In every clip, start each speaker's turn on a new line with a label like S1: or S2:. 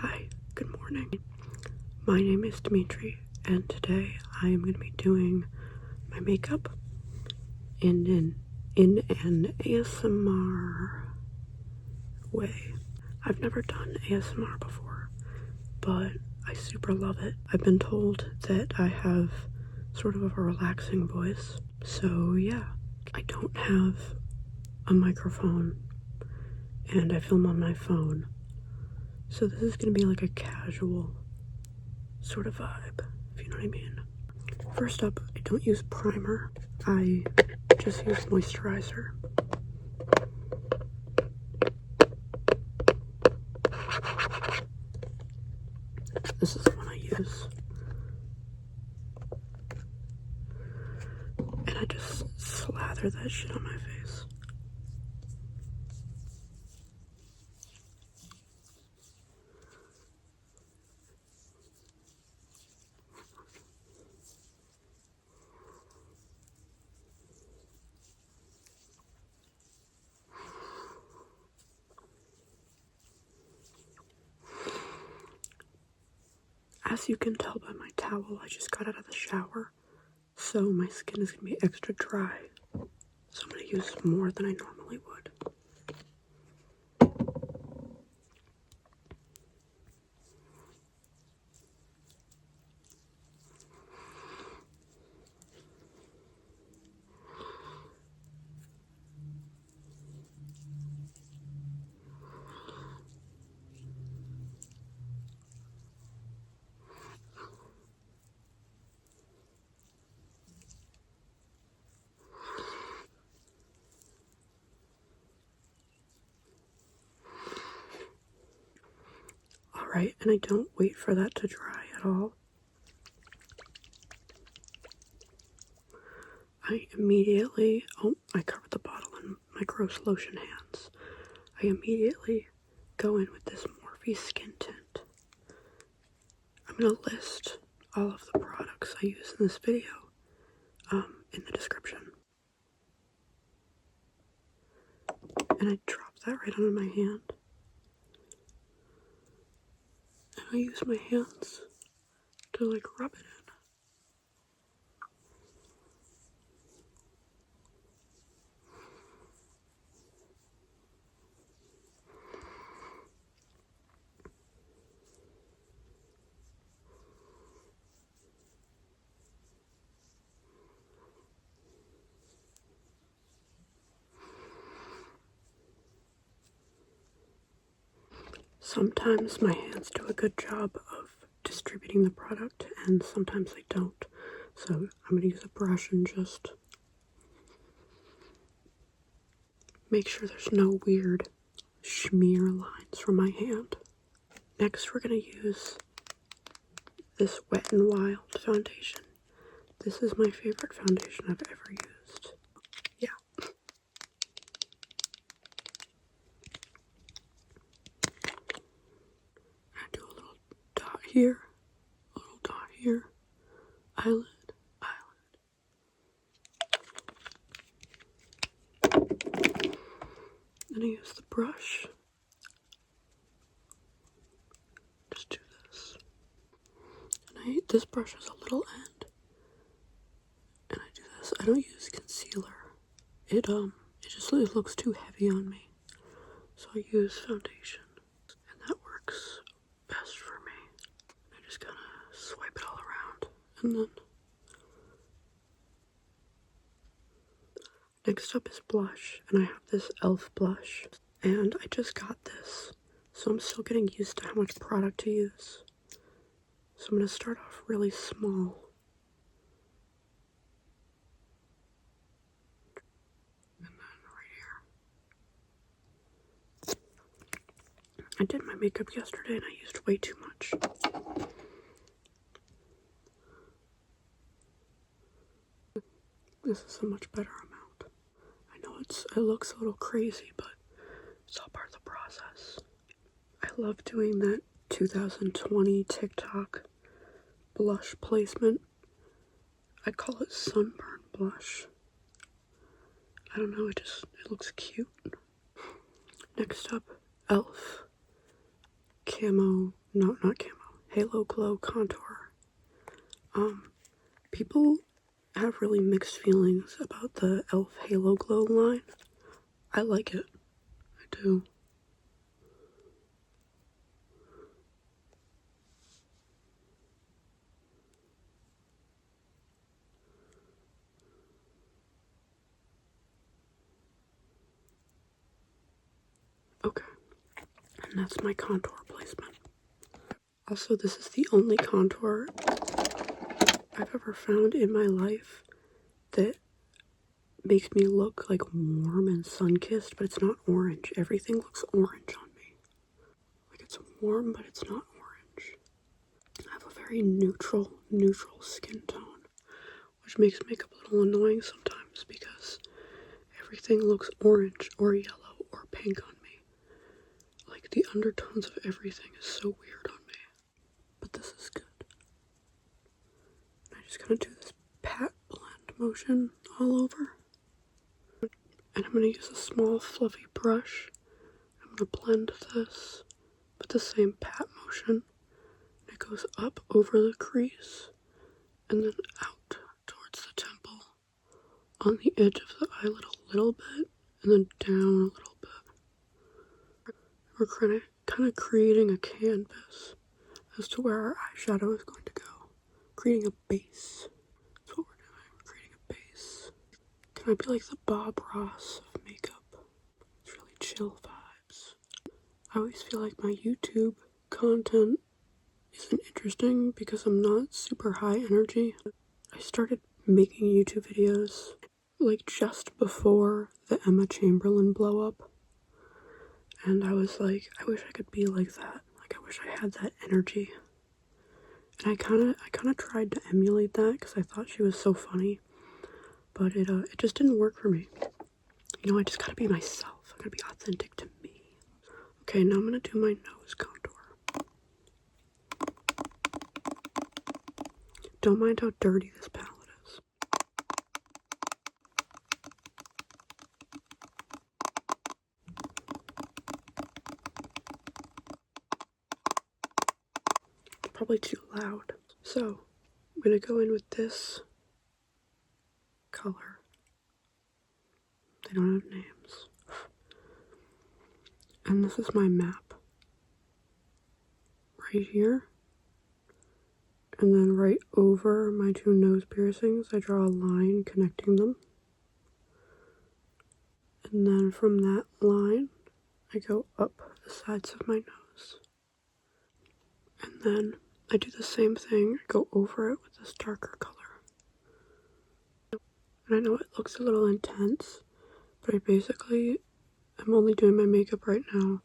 S1: Hi, good morning. My name is Dimitri, and today I am going to be doing my makeup in an ASMR way. I've never done ASMR before, but I super love it. I've been told that I have sort of a relaxing voice, so yeah. I don't have a microphone, and I film on my phone, so this is going to be like a casual sort of vibe, if you know what I mean. First up, I don't use primer, I just use moisturizer. This is the one I use. And I just slather that shit on my face. As you can tell by my towel, I just got out of the shower, so my skin is going to be extra dry. So I'm going to use more than I normally would. Alright, and I don't wait for that to dry at all. I immediately, I covered the bottle in my gross lotion hands. I immediately go in with this Morphe skin tint. I'm going to list all of the products I use in this video in the description. And I drop that right onto my hand. And I use my hands to like rub it in. Sometimes my hands do a good job of distributing the product, and sometimes they don't. So I'm going to use a brush and just make sure there's no weird smear lines from my hand. Next, we're going to use this Wet n Wild foundation. This is my favorite foundation I've ever used. Yeah. I do a little dot here, a little dot here, eyelid, eyelid. Then I use the brush. Just do this. And this brush has a little end. And I do this. I don't use concealer. It looks too heavy on me. So I use foundation. And that works best for me. I just kind of swipe it all around. And then next up is blush. And I have this e.l.f. blush. And I just got this. So I'm still getting used to how much product to use. So I'm going to start off really small. And then right here. I did my makeup yesterday and I used way too much. This is a much better amount. I know it looks a little crazy, but it's all part of the process. I love doing that 2020 TikTok blush placement. I call it sunburn blush. I don't know, it looks cute. Next up, e.l.f. Camo not camo, Halo Glow Contour. People have really mixed feelings about the e.l.f. Halo Glow line. I like it. I do. Okay, and that's my contour placement. Also, this is the only contour I've ever found in my life that makes me look like warm and sun-kissed, but it's not orange. Everything looks orange on me. Like it's warm, but it's not orange. I have a very neutral skin tone, which makes makeup a little annoying sometimes because everything looks orange or yellow or pink on me. Like the undertones of everything is so weird on me. But this is good. I'm just gonna do this pat blend motion all over. And I'm gonna use a small fluffy brush. I'm gonna blend this with the same pat motion. It goes up over the crease and then out towards the temple on the edge of the eyelid a little bit and then down a little bit. We're kind of creating a canvas as to where our eyeshadow is going to go. Creating a base. That's what we're doing. We're creating a base. Can I be like the Bob Ross of makeup? It's really chill vibes. I always feel like my YouTube content isn't interesting because I'm not super high energy. I started making YouTube videos like just before the Emma Chamberlain blow up, and I was like, I wish I could be like that. Like I wish I had that energy. And I kind of tried to emulate that because I thought she was so funny, but it just didn't work for me. You know, I just gotta be myself. I gotta be authentic to me. Okay, now I'm gonna do my nose contour. Don't mind how dirty this palette is. It's probably too loud. So, I'm gonna go in with this color. They don't have names. And this is my map. Right here. And then right over my two nose piercings, I draw a line connecting them. And then from that line, I go up the sides of my nose. And then I do the same thing, I go over it with this darker color. And I know it looks a little intense, but I'm only doing my makeup right now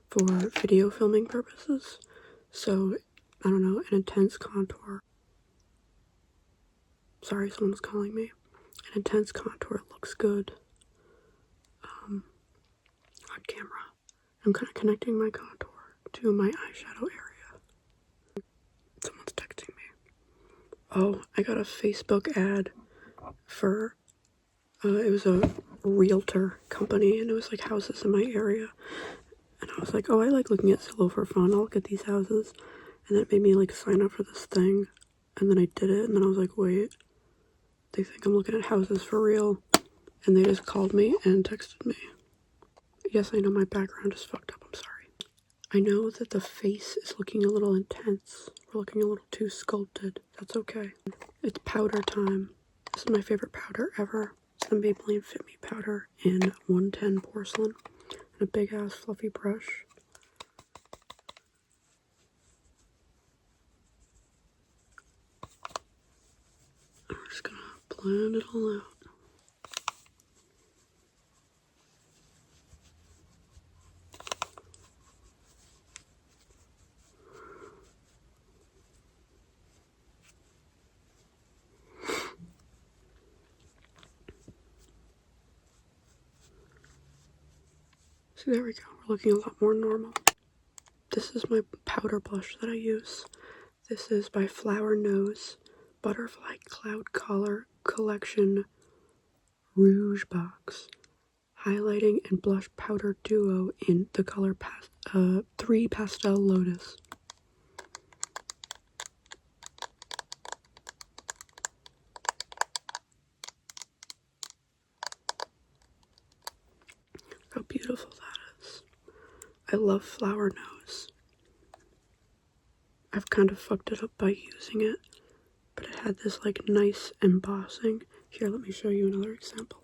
S1: for video filming purposes. So, I don't know, an intense contour. Sorry, someone's calling me. An intense contour looks good on camera. I'm kind of connecting my contour to my eyeshadow area. Someone's texting me. Oh, I got a Facebook ad for, it was a realtor company, and it was like houses in my area. And I was like, oh, I like looking at Zillow for fun. I'll look at these houses. And that made me like sign up for this thing. And then I did it, and then I was like, wait, they think I'm looking at houses for real. And they just called me and texted me. Yes, I know my background is fucked up, I'm sorry. I know that the face is looking a little intense. We're looking a little too sculpted. That's okay. It's powder time. This is my favorite powder ever. It's the Maybelline Fit Me powder in 110 porcelain. And a big ass fluffy brush. I'm just gonna blend it all out. So there we go, we're looking a lot more normal. This is my powder blush that I use. This is by Flower Nose Butterfly Cloud Color Collection Rouge Box. Highlighting and blush powder duo in the color 3 Pastel Lotus. I love Flower Nose. I've kind of fucked it up by using it, but it had this like nice embossing. Here, let me show you another example.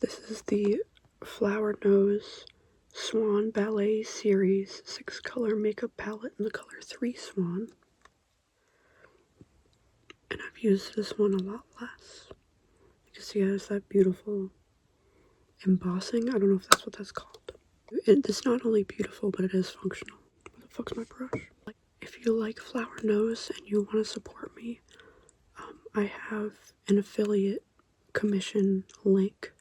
S1: This is the Flower Nose Swan Ballet Series 6-color makeup palette in the color 3 Swan. And I've used this one a lot less. You can see it has that beautiful embossing. I don't know if that's what that's called. It's not only beautiful, but it is functional. Where the fuck's my brush? If you like Flower Nose and you want to support me, I have an affiliate commission link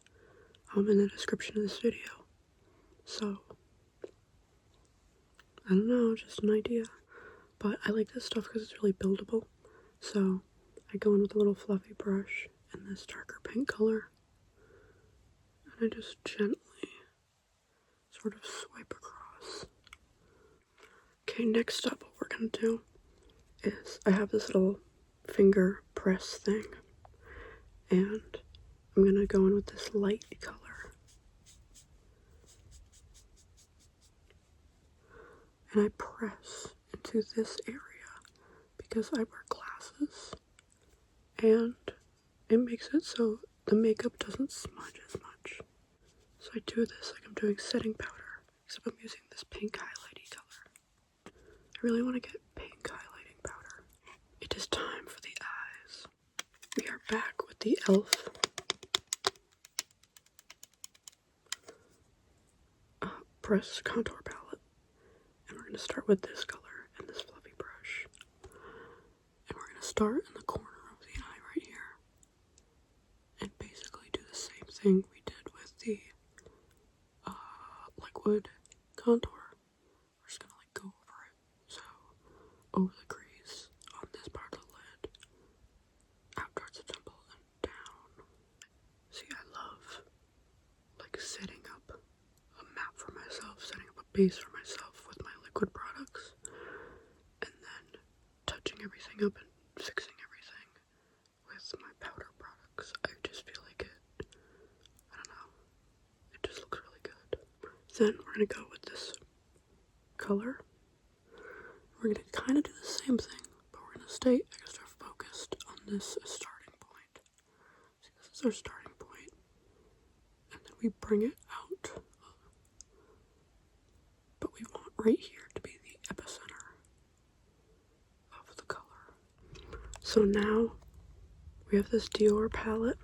S1: in the description of this video. So, I don't know, just an idea. But I like this stuff because it's really buildable. So, I go in with a little fluffy brush in this darker pink color. And I just gently sort of swipe across. Okay, next up, what we're going to do is I have this little finger press thing. And I'm going to go in with this light color. And I press into this area because I wear glasses. And it makes it so the makeup doesn't smudge as much. So I do this like I'm doing setting powder, except I'm using this pink highlighting color. I really want to get pink highlighting powder. It is time for the eyes. We are back with the e.l.f. Press contour palette. And we're going to start with this color and this fluffy brush. And we're going to start in the corner of the eye right here. And basically do the same thing we did with the liquid contour. We're just going to like go over it. So, over the crease on this part of the lid. Out towards the temple and down. See, I love like setting up a map for myself, setting up a base for myself with my liquid products, and then touching everything up and fixing everything with my powder products. I just feel like it, I don't know, it just looks really good. Then we're going to go with this color. We're going to kind of do the same thing, but we're going to stay extra focused on this starting point. See, this is our starting point, and then we bring it out. But we want right here to be the epicenter of the color. So now we have this Dior palette,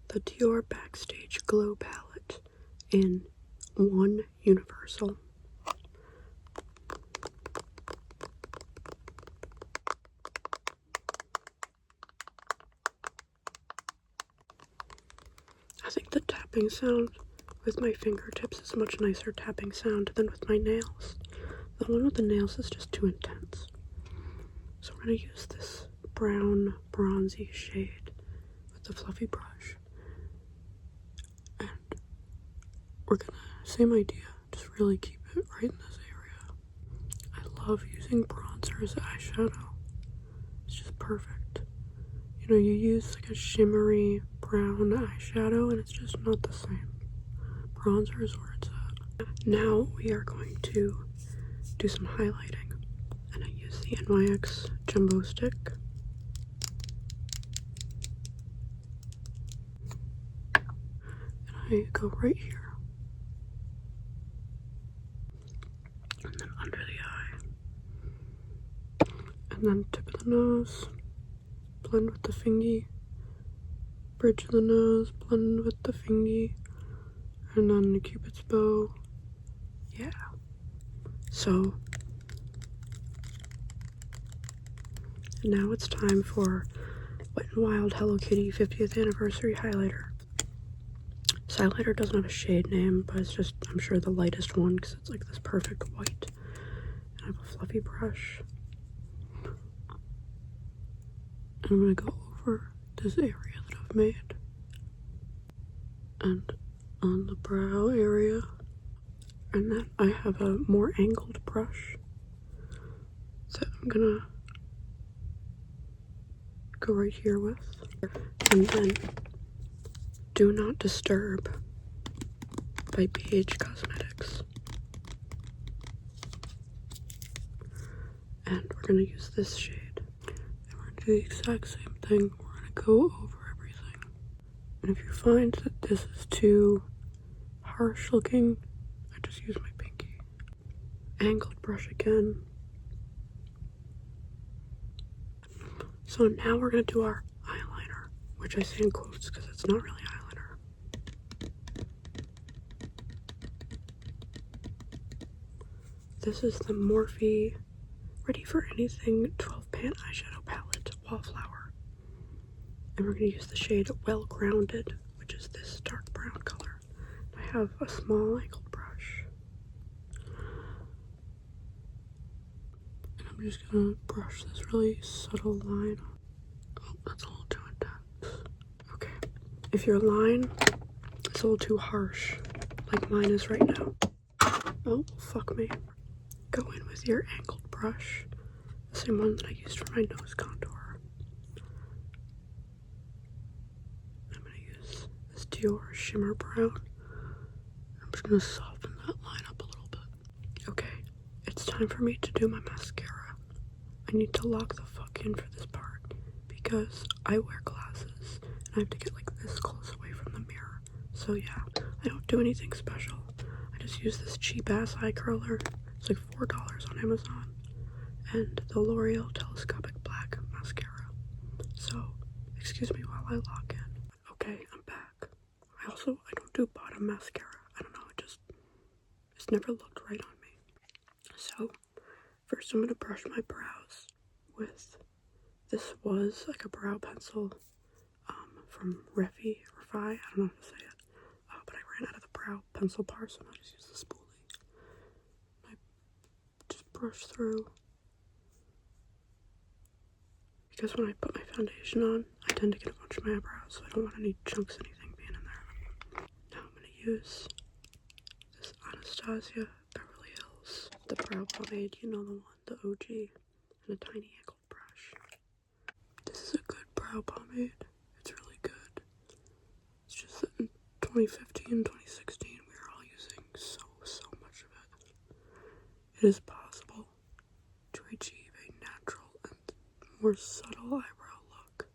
S1: the Dior Backstage Glow palette in 1 Universal. I think the tapping sound with my fingertips is a much nicer tapping sound than with my nails. The one with the nails is just too intense. So we're going to use this brown bronzy shade with the fluffy brush. And we're going to, same idea, just really keep it right in this area. I love using bronzer as eyeshadow. It's just perfect. You know, you use like a shimmery brown eyeshadow and it's just not the same. Bronzer is where it's at. Now we are going to do some highlighting. And I use the NYX Jumbo Stick. And I go right here. And then under the eye. And then tip of the nose. Blend with the fingy. Bridge of the nose. Blend with the fingy. And then the Cupid's bow. Yeah. So, now it's time for Wet n Wild Hello Kitty 50th Anniversary Highlighter. This highlighter doesn't have a shade name, but it's just, I'm sure, the lightest one because it's like this perfect white. And I have a fluffy brush. And I'm going to go over this area that I've made. And on the brow area. And then I have a more angled brush that I'm gonna go right here with. And then Do Not Disturb by BH Cosmetics. we're gonna use this shade. And we're gonna do the exact same thing. We're gonna go over everything. And if you find that this is too harsh looking, I just use my pinky. Angled brush again. So now we're gonna do our eyeliner, which I say in quotes because it's not really eyeliner. This is the Morphe Ready for Anything 12 pan eyeshadow palette, Wallflower. And we're going to use the shade Well Grounded, which is this dark brown color. I have a small angled brush. And I'm just going to brush this really subtle line. Oh, that's a little too intense. Okay. If your line is a little too harsh, like mine is right now. Oh, fuck me. Go in with your angled brush, the same one that I used for my nose contour. I'm going to use this Dior Shimmer Brown. I'm just going to soften that line up a little bit. Okay, it's time for me to do my mascara. I need to lock the fuck in for this part because I wear glasses and I have to get like this close away from the mirror. So yeah, I don't do anything special. I just use this cheap ass eye curler. It's like $4 on Amazon, and the L'Oreal Telescopic Black Mascara. So, excuse me while I lock in. Okay, I'm back. I don't do bottom mascara. I don't know, it's never looked right on me. So, first I'm gonna brush my brows with, this was like a brow pencil from REFY, I don't know how to say it, but I ran out of the brow pencil bar, so I'm gonna just use the spoolie. Brush through, because when I put my foundation on, I tend to get a bunch of my eyebrows, so I don't want any chunks, anything being in there. Now I'm going to use this Anastasia Beverly Hills, the brow pomade, you know, the one, the OG, and a tiny angled brush. This is a good brow pomade. It's really good. It's just that in 2015, 2016, we were all using so much of it. It is possible to achieve a natural and more subtle eyebrow look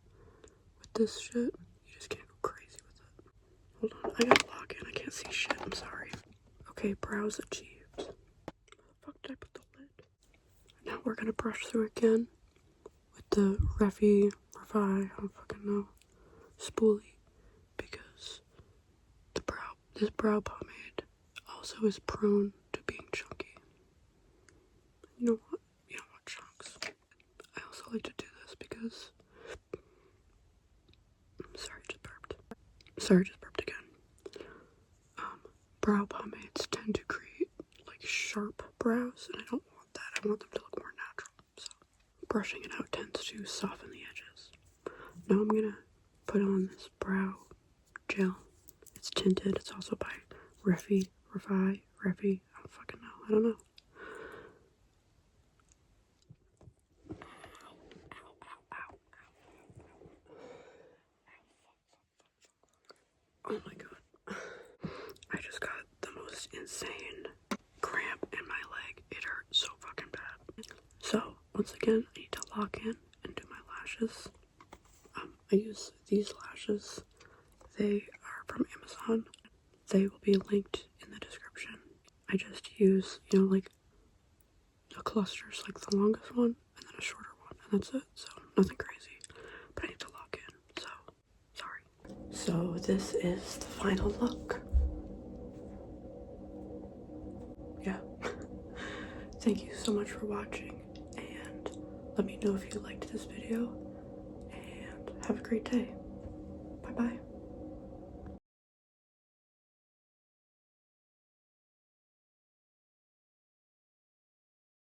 S1: with this shit. You just can't go crazy with it. Hold on, I gotta log in. I can't see shit. I'm sorry. Okay, brows achieved. Where the fuck did I put the lid? Now we're gonna brush through again with the REFY, I don't fucking know, spoolie, because this brow pomade also is prone to being chunky. You know what? You don't want chunks. I also like to do this because, sorry, just burped again. Brow pomades tend to create like sharp brows, and I don't want that. I want them to look more natural. So brushing it out tends to soften the edges. Now I'm gonna put on this brow gel. It's tinted. It's also by REFY, I don't fucking know. I don't know. Oh my god. I just got the most insane cramp in my leg. It hurt so fucking bad. So, once again, I need to lock in and do my lashes. I use these lashes. They are from Amazon. They will be linked in the description. I just use, you know, like the clusters, like the longest one, and then a shorter one, and that's it. So, nothing crazy. But I need to lock in, so sorry. So this is the final look. Yeah. Thank you so much for watching, and let me know if you liked this video, and have a great day. Bye bye.